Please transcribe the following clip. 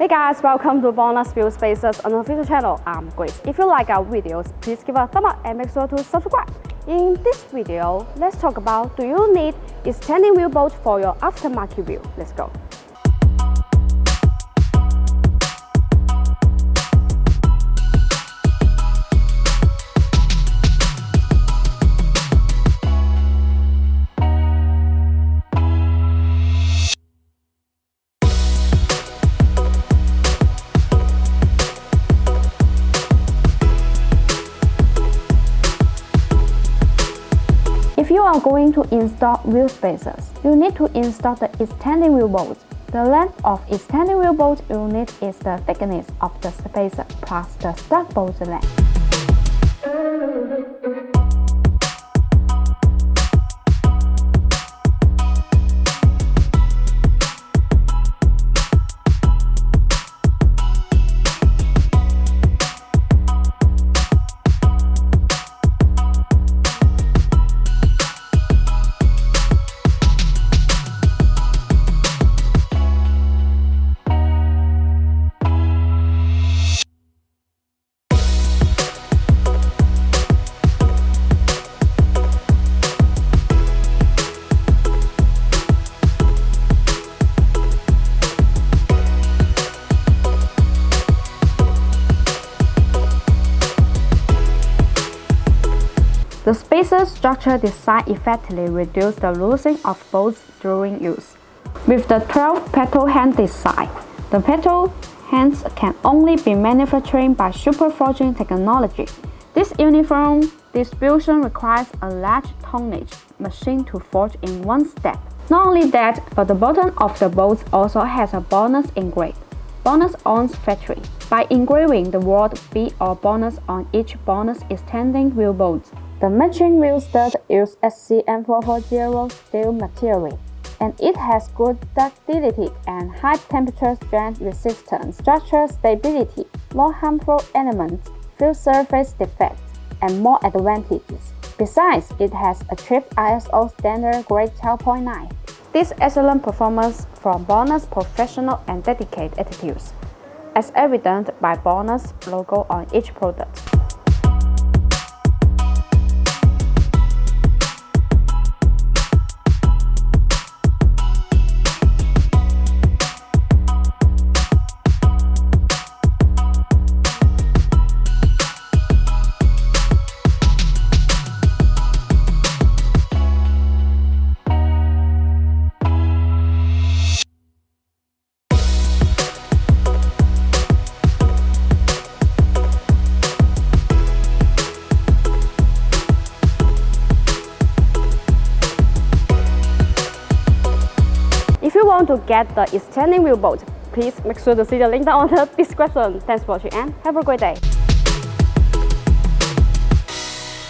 Hey guys, welcome to BONOSS View Spaces on the official channel. I'm Grace. If you like our videos, please give a thumb up and make sure to subscribe. In this video, let's talk about do you need a standing wheel bolt for your aftermarket wheel? Let's go. If you are going to install wheel spacers, you need to install the extending wheel bolt. The length of extending wheel bolt unit is the thickness of the spacer plus the stock bolt length. The spacer structure design effectively reduces the losing of bolts during use. With the 12 petal hand design, the petal hands can only be manufactured by superforging technology. This uniform distribution requires a large tonnage machine to forge in one step. Not only that, but the bottom of the bolts also has a BONOSS engraved. BONOSS owns factory. By engraving the word B or BONOSS on each BONOSS extending wheel bolt, the matching wheel stud uses SCM440 steel material, and it has good ductility and high temperature strength resistance, structural stability, no harmful elements, few surface defects, and more advantages. Besides, it has achieved ISO standard grade 12.9. This excellent performance from BONOSS professional and dedicated attitudes, as evident by BONOSS logo on each product. If you want to get the extending wheel bolt, please make sure to see the link down in the description. Thanks for watching and have a great day.